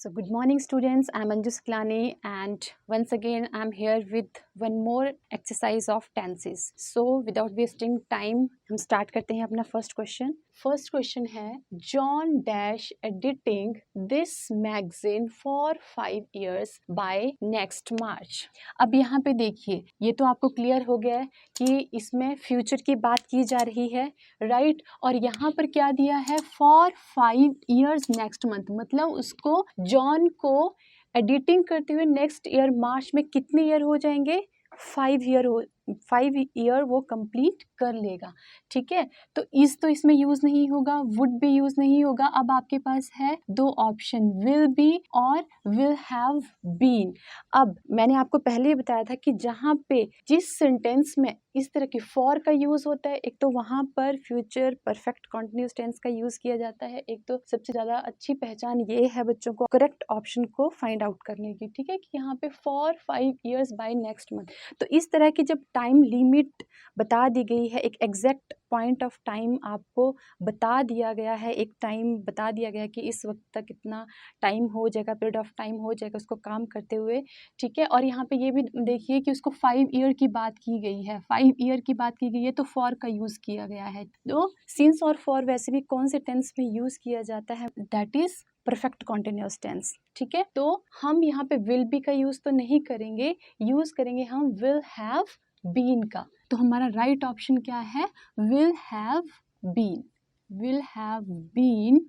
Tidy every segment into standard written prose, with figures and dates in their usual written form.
So good morning students, I am Anju Siklani and once again I am here with one more exercise of tenses. So without wasting time हम start करते हैं अपना first question. First question है John Dash editing this magazine for 5 years by next March. अब यहाँ पे देखिए ये तो आपको क्लियर हो गया है कि इसमें फ्यूचर की बात की जा रही है राइट और यहाँ पर क्या दिया है फॉर 5 years नेक्स्ट मंथ मतलब उसको जॉन को एडिटिंग करते हुए नेक्स्ट ईयर मार्च में कितने ईयर हो जाएंगे 5 ईयर वो कंप्लीट कर लेगा। ठीक है तो इसमें यूज नहीं होगा, वुड भी यूज नहीं होगा। अब आपके पास है दो ऑप्शन विल बी और विल हैव बीन। अब मैंने आपको पहले ही बताया था कि जहाँ पे जिस सेंटेंस में इस तरह की फॉर का यूज होता है एक तो वहां पर फ्यूचर परफेक्ट कॉन्टिन्यूस टेंस का यूज किया जाता है, एक तो सबसे ज्यादा अच्छी पहचान ये है बच्चों को करेक्ट ऑप्शन को फाइंड आउट करने की। ठीक है कि यहाँ पे for 5 years by next month, तो इस तरह की जब टाइम लिमिट बता दी गई है, एक एग्जैक्ट पॉइंट ऑफ टाइम आपको बता दिया गया है, एक टाइम बता दिया गया है कि इस वक्त तक इतना टाइम हो जाएगा, पीरियड ऑफ टाइम हो जाएगा उसको काम करते हुए। ठीक है और यहाँ पे ये भी देखिए कि उसको 5 ईयर की बात की गई है, 5 ईयर की बात की गई है तो फॉर का यूज किया गया है। तो सिंस और फॉर वैसे भी कौन से टेंस में यूज किया जाता है, that is perfect continuous tense. ठीक है तो हम यहाँ पे विल बी का यूज तो नहीं करेंगे, यूज करेंगे हम विल हैव बीन का। तो हमारा राइट ऑप्शन क्या है will have been, will have been,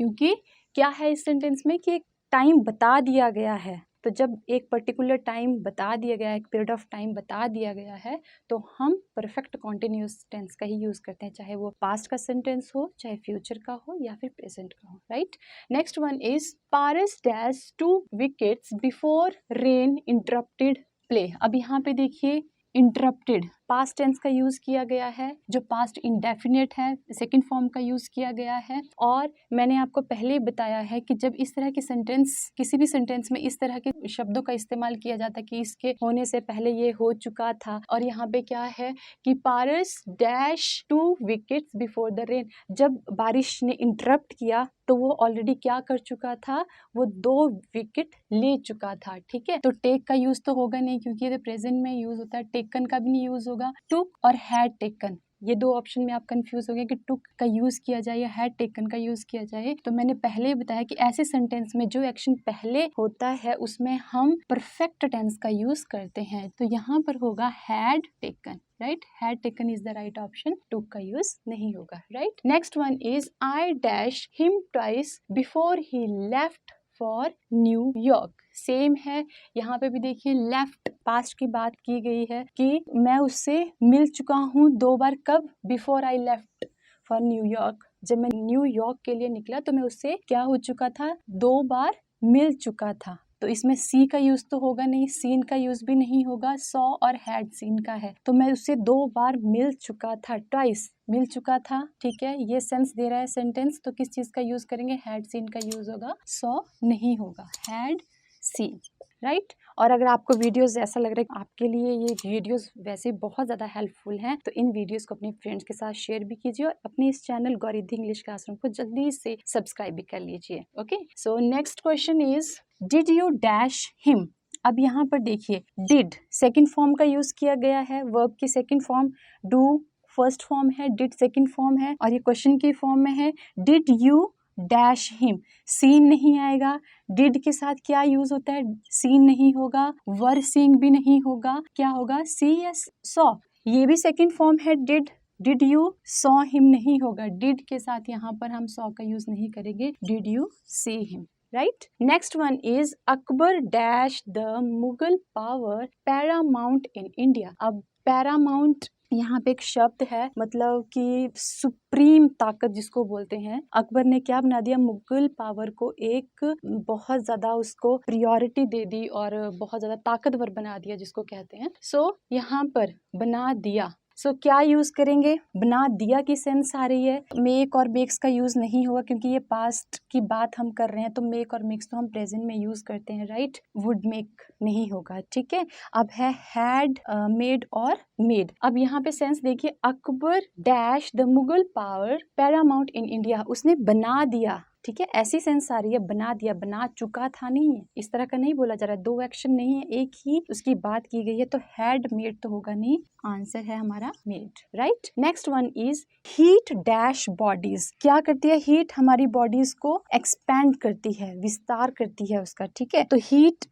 क्योंकि क्या है इस सेंटेंस में कि एक टाइम बता दिया गया है। तो जब एक पर्टिकुलर टाइम बता दिया गया है, एक पीरियड ऑफ टाइम बता दिया गया है तो हम परफेक्ट कॉन्टिन्यूस टेंस का ही यूज करते हैं, चाहे वो पास्ट का सेंटेंस हो, चाहे फ्यूचर का हो या फिर प्रेजेंट का हो। Right next one is Paras dash 2 wickets before rain interrupted play. अब यहाँ पे देखिए इंटरप्टेड पास्ट टेंस का यूज किया गया है, जो पास्ट इंडेफिनिट है सेकंड फॉर्म का यूज किया गया है। और मैंने आपको पहले ही बताया है कि जब इस तरह के सेंटेंस, किसी भी सेंटेंस में इस तरह के शब्दों का इस्तेमाल किया जाता है कि इसके होने से पहले ये हो चुका था, और यहाँ पे क्या है कि Paras dash 2 wickets before the rain, जब बारिश ने इंटरप्ट किया तो वो ऑलरेडी क्या कर चुका था, वो 2 विकेट ले चुका था। ठीक है तो टेक का यूज तो होगा नहीं क्योंकि ये प्रेजेंट में यूज होता है, टेकन का भी नहीं यूज होगा। टुक और हैड टेकन, ये दो ऑप्शन में आप कंफ्यूज हो गए कि टुक का यूज किया जाए या हैड टेकन का यूज किया जाए। तो मैंने पहले ही बताया कि ऐसे सेंटेंस में जो एक्शन पहले होता है उसमें हम परफेक्ट टेंस का यूज करते हैं, तो यहाँ पर होगा had taken. Right had taken is the right option, took का यूज नहीं होगा। Right next one is I dash him twice before he left for New York. Same है, यहाँ पे भी देखिए लेफ्ट पास्ट की बात की गई है कि मैं उससे मिल चुका हूँ 2 बार। कब? Before I left for New York, जब मैं न्यूयॉर्क के लिए निकला तो मैं उससे क्या हो चुका था, 2 बार मिल चुका था। तो इसमें सी का यूज तो होगा नहीं, सीन का यूज भी नहीं होगा, सॉ और हैड सीन का है। तो मैं उससे 2 बार मिल चुका था, ट्वाइस मिल चुका था। ठीक है ये सेंस दे रहा है सेंटेंस, तो किस चीज का यूज करेंगे, हैड सीन का यूज होगा, सॉ नहीं होगा, हैड सीन। राइट और अगर आपको वीडियोस ऐसा लग रहा है कि आपके लिए ये वीडियोस वैसे बहुत ज़्यादा हेल्पफुल हैं तो इन वीडियोस को अपने फ्रेंड्स के साथ शेयर भी कीजिए और अपने इस चैनल गौरिद्धि इंग्लिश क्लासरूम को जल्दी से सब्सक्राइब भी कर लीजिए। Okay so next question is did you dash him. अब यहाँ पर देखिए डिड सेकेंड फॉर्म का यूज किया गया है, वर्ब की second form, do first form है, डिड सेकेंड फॉर्म है और ये क्वेश्चन की फॉर्म में है did you dash him. Seen नहीं आएगा, डिड के साथ क्या यूज होता है, सीन नहीं होगा, वर सीइंग भी नहीं होगा, क्या होगा सी एस सॉ। ये भी सेकंड फॉर्म है डिड यू सॉ हिम नहीं होगा, डिड के साथ यहाँ पर हम सॉ का यूज नहीं करेंगे, did you see him. Right next one is Akbar dash the Mughal power Paramount in India. अब पैरामाउंट यहाँ पे एक शब्द है, मतलब कि सुप्रीम ताकत जिसको बोलते हैं। अकबर ने क्या बना दिया, मुगल पावर को एक बहुत ज्यादा उसको प्रियोरिटी दे दी और बहुत ज्यादा ताकतवर बना दिया जिसको कहते हैं। सो यहाँ पर बना दिया, सो क्या यूज करेंगे, बना दिया की सेंस आ रही है, मेक और मेक्स का यूज नहीं होगा क्योंकि ये पास्ट की बात हम कर रहे हैं, तो मेक और मेक्स तो हम प्रेजेंट में यूज करते हैं। राइट वुड मेक नहीं होगा। ठीक है अब है हैड मेड और मेड। अब यहाँ पे सेंस देखिए, Akbar dash the Mughal power Paramount in India, उसने बना दिया ठीक है, ऐसी सेंस आ रही है, बना दिया, बना चुका था नहीं है, इस तरह का नहीं बोला जा रहा है, दो एक्शन नहीं है, एक ही उसकी बात की गई है, तो हैड मेड तो होगा नहीं, आंसर है हमारा made, right. Next one is heat dash bodies. क्या करती है हीट? हमारी बॉडीज को एक्सपैंड करती है, विस्तार करती है उसका, ठीक है। तो हीट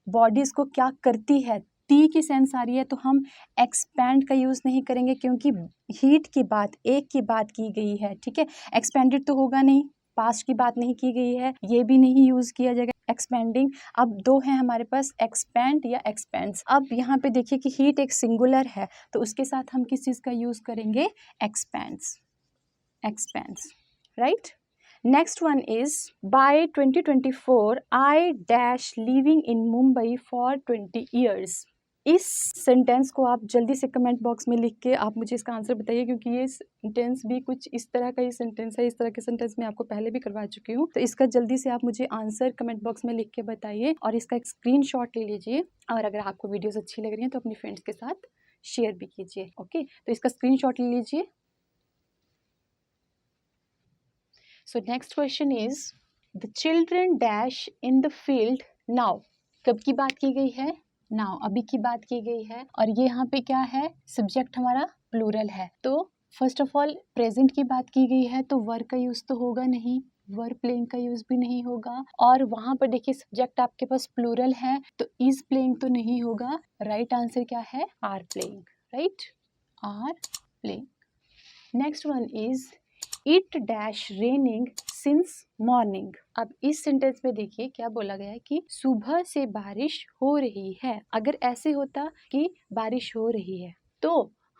बॉडीज को क्या करती है, टी की सेंस आ रही है, तो हम एक्सपैंड का यूज नहीं करेंगे क्योंकि हीट की बात, एक की बात की गई है, ठीक है। एक्सपेंडेड तो होगा नहीं, पास्ट की बात नहीं की गई है, ये भी नहीं यूज किया जाएगा एक्सपेंडिंग। अब दो हैं हमारे पास, एक्सपेंड या एक्सपेंस। अब यहाँ पे देखिए कि हीट एक सिंगुलर है, तो उसके साथ हम किस चीज का यूज करेंगे? Expense, expense, right. Next one is by 2024 I dash living in Mumbai for 20 years. इस सेंटेंस को आप जल्दी से कमेंट बॉक्स में लिख के आप मुझे इसका आंसर बताइए, क्योंकि ये सेंटेंस भी कुछ इस तरह का ही सेंटेंस है, इस तरह के सेंटेंस मैं आपको पहले भी करवा चुकी हूँ। तो इसका जल्दी से आप मुझे आंसर कमेंट बॉक्स में लिख के बताइए और इसका एक स्क्रीनशॉट ले लीजिए, और अगर आपको वीडियोस अच्छी लग रही हैं तो अपनी फ्रेंड्स के साथ शेयर भी कीजिए। ओके, तो इसका स्क्रीनशॉट ले लीजिए। So next question is the children dash in the field now. कब की बात की गई है? Now, अभी की बात की गई है, और ये यहाँ पे क्या है? सब्जेक्ट हमारा प्लूरल है, तो फर्स्ट ऑफ ऑल प्रेजेंट की बात की गई है, तो वर का यूज तो होगा नहीं, वर प्लेइंग का यूज भी नहीं होगा, और वहां पर देखिए सब्जेक्ट आपके पास प्लूरल है, तो इज प्लेइंग तो नहीं होगा। राइट आंसर क्या है? Are playing, right, are playing. Next one is it dash raining since morning. अब इस सेंटेंस में देखिए क्या बोला गया है कि सुबह से बारिश हो रही है। अगर ऐसे होता कि बारिश हो रही है तो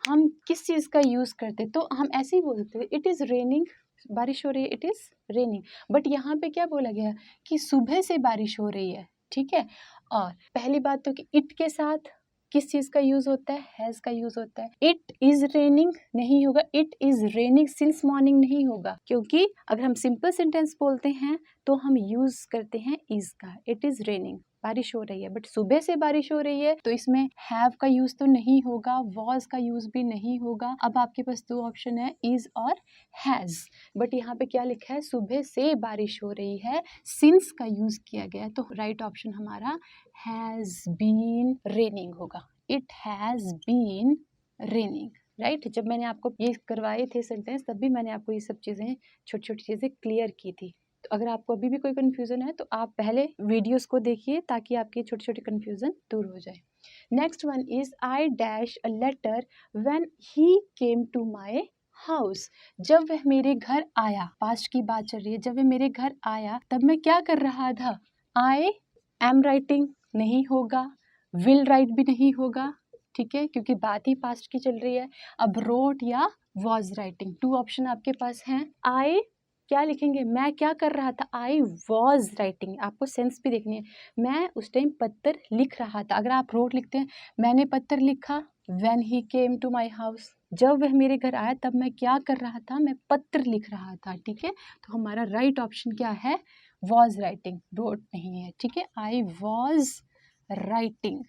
हम किस चीज का यूज करते? तो हम ऐसे ही बोलते इट इज रेनिंग, बारिश हो रही है, इट इज रेनिंग। बट यहाँ पे क्या बोला गया कि सुबह से बारिश हो रही है, ठीक है। और पहली बात तो कि इट के साथ किस चीज का यूज होता है? हैज का यूज होता है। इट इज रेनिंग नहीं होगा, it is raining since morning नहीं होगा, क्योंकि अगर हम सिंपल सेंटेंस बोलते हैं तो हम यूज करते हैं इज का। इट इज रेनिंग, बारिश हो रही है, बट सुबह से बारिश हो रही है तो इसमें हैव का यूज तो नहीं होगा, वॉज का यूज भी नहीं होगा। अब आपके पास दो ऑप्शन है, इज और हैज, बट यहाँ पे क्या लिखा है? सुबह से बारिश हो रही है, सिंस का यूज किया गया, तो राइट ऑप्शन हमारा हैज बीन रेनिंग होगा। It has been raining, right. जब मैंने आपको ये करवाए थे सेंटेंस तब भी मैंने आपको ये सब चीज़ें, छोटी छोटी चीज़ें क्लियर की थी। तो अगर आपको अभी भी कोई कन्फ्यूज़न है तो आप पहले वीडियोस को देखिए ताकि आपकी छोटी छोटी कन्फ्यूज़न दूर हो जाए। Next one is I dash a letter when he came to my house. जब वह मेरे घर आया, पास्ट की बात चल रही है, जब वह मेरे घर आया तब मैं क्या कर रहा था? आई एम राइटिंग नहीं होगा, विल राइट भी नहीं होगा, ठीक है, क्योंकि बात ही पास्ट की चल रही है। अब रोट या वॉज राइटिंग, टू ऑप्शन आपके पास हैं। आई क्या लिखेंगे? मैं क्या कर रहा था? आई वॉज राइटिंग, आपको सेंस भी देखनी है। मैं उस टाइम पत्र लिख रहा था। अगर आप रोट लिखते हैं, मैंने पत्र लिखा, when he came to my house, जब वह मेरे घर आया तब मैं क्या कर रहा था? मैं पत्र लिख रहा था, ठीक है। तो हमारा राइट ऑप्शन क्या है? वॉज राइटिंग, रोट नहीं है, ठीक है। I was writing.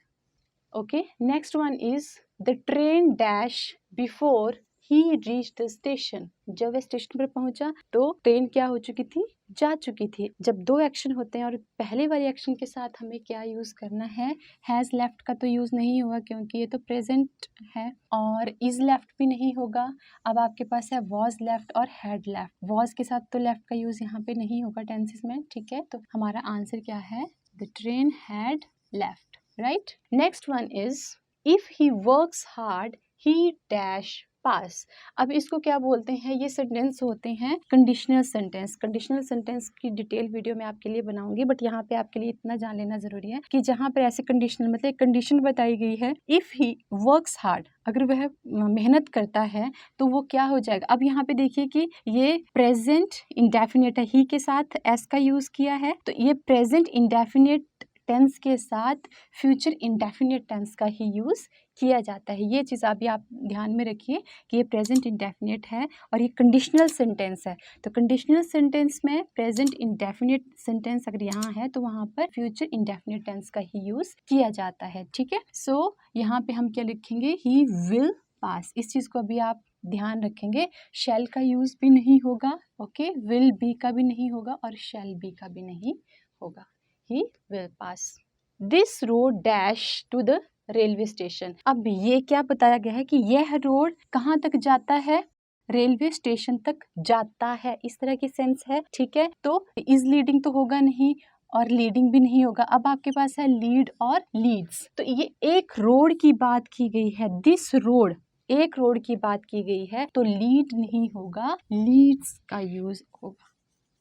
Okay, next one is the train dash before he reach the station. जब वह स्टेशन पर पहुंचा तो ट्रेन क्या हो चुकी थी? जा चुकी थी। जब दो एक्शन होते हैं और पहले वाले एक्शन के साथ हमें क्या यूज करना है? हैज लेफ्ट का तो यूज नहीं होगा क्योंकि ये तो प्रेजेंट है, और इज लेफ्ट भी नहीं होगा। अब आपके पास है वॉज लेफ्ट और हैड लेफ्ट। वॉज के साथ तो लेफ्ट का यूज यहाँ पे नहीं होगा टेंसेस में, ठीक है। तो हमारा आंसर क्या है? The train had left, right. Next one is if he works hard he dash pass. अब इसको क्या बोलते हैं? ये सेंटेंस होते हैं कंडीशनल सेंटेंस। कंडीशनल सेंटेंस की डिटेल वीडियो मैं आपके लिए बनाऊंगी, बट यहाँ पे आपके लिए इतना जान लेना जरूरी है कि जहाँ पर ऐसे कंडीशनल मतलब कंडीशन बताई गई है, इफ ही वर्क्स हार्ड, अगर वह मेहनत करता है तो वो क्या हो जाएगा? अब यहाँ पे देखिए कि ये प्रेजेंट इंडेफिनिट है, ही के साथ एस का यूज किया है, तो ये प्रेजेंट इंडेफिनिट टेंस के साथ फ्यूचर इंडेफिनिट टेंस का ही यूज किया जाता है। ये चीज़ अभी आप ध्यान में रखिए कि ये प्रेजेंट इंडेफिनिट है और ये कंडीशनल सेंटेंस है। तो कंडीशनल सेंटेंस में प्रेजेंट इंडेफिनिट सेंटेंस अगर यहाँ है तो वहाँ पर फ्यूचर इंडेफिनिट टेंस का ही यूज किया जाता है, ठीक है। सो यहाँ पे हम क्या लिखेंगे? ही विल पास। इस चीज़ को अभी आप ध्यान रखेंगे, शैल का यूज भी नहीं होगा, ओके, विल बी का भी नहीं होगा और शैल बी का भी नहीं होगा। He will pass this road dash to the railway station. अब ये क्या बताया गया है कि यह रोड कहाँ तक जाता है, रेलवे स्टेशन तक जाता है, इस तरह की सेंस है, ठीक है। तो इज लीडिंग तो होगा नहीं और लीडिंग भी नहीं होगा। अब आपके पास है लीड और लीड्स, तो ये एक रोड की बात की गई है, दिस रोड, एक रोड की बात की गई है, तो लीड नहीं होगा, लीड्स का यूज होगा,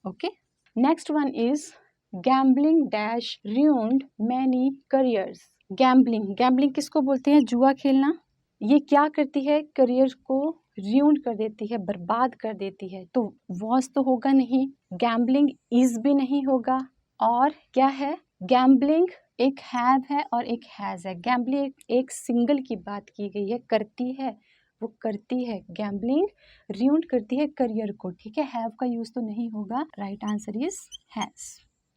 okay. Next one is gambling dash ruined many careers। Gambling किसको बोलते हैं, जुआ खेलना। ये क्या करती है, करियर को ruin कर देती है, बर्बाद कर देती है। तो वॉज तो होगा नहीं, गैम्बलिंग इज भी नहीं होगा, और क्या है, गैम्बलिंग एक हैव है और एक हैज है। गैम्बलिंग एक सिंगल की बात की गई है, करती है, वो करती है, गैम्बलिंग ruin करती है करियर को, ठीक है। हैव का यूज तो नहीं होगा, right answer is has,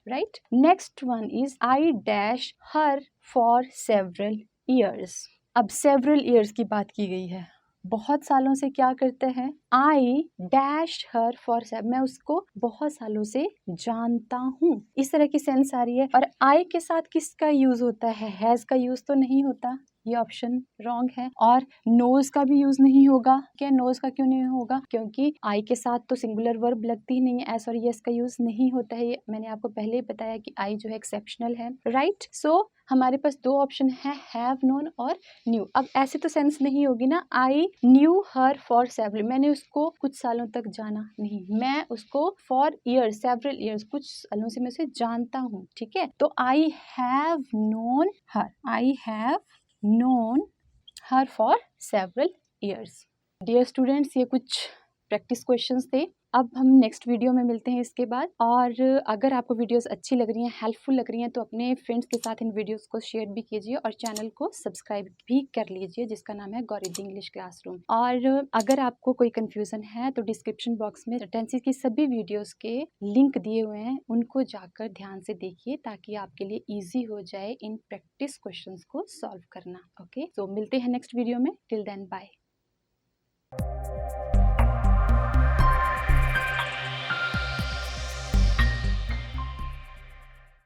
right. Next one is I dash her for several years. अब सेवरल ईयर्स की बात की गई है, बहुत सालों से क्या करते हैं, I dash her for seven, मैं उसको बहुत सालों से जानता हूँ, इस तरह की सेंस आ रही है। और आई के साथ किसका यूज होता है, हैज का यूज तो नहीं होता, ये ऑप्शन रॉन्ग है। और नोज का भी यूज नहीं होगा, क्या नोज का क्यों नहीं होगा, क्योंकि आई के साथ तो सिंगुलर वर्ब लगती ही नहीं है, एस और यस का यूज नहीं होता है, ये मैंने आपको पहले ही बताया कि आई जो है एक्सेप्शनल है, राइट। सो हमारे पास दो ऑप्शन है, हैव नोन और न्यू। अब ऐसे तो सेंस नहीं होगी ना, I knew her for several, मैंने उसको कुछ सालों तक जाना नहीं, मैं उसको फॉर ईयर्स, सेवरल ईयर्स, कुछ सालों से मैं उसे जानता हूँ, ठीक है। तो I have known her, I have known her for several years। Dear students, ये कुछ प्रैक्टिस क्वेश्चंस थे। अब हम नेक्स्ट वीडियो में मिलते हैं इसके बाद। और अगर आपको वीडियोस अच्छी लग रही हैं, हेल्पफुल लग रही हैं, तो अपने फ्रेंड्स के साथ इन वीडियोस को शेयर भी कीजिए और चैनल को सब्सक्राइब भी कर लीजिए, जिसका नाम है गौरी इंग्लिश क्लासरूम। और अगर आपको कोई कन्फ्यूज़न है तो डिस्क्रिप्शन बॉक्स में टेंसेस की सभी वीडियोज़ के लिंक दिए हुए हैं, उनको जाकर ध्यान से देखिए, ताकि आपके लिए ईजी हो जाए इन प्रैक्टिस क्वेश्चन को सॉल्व करना, ओके। तो मिलते हैं नेक्स्ट वीडियो में, टिल देन बाय।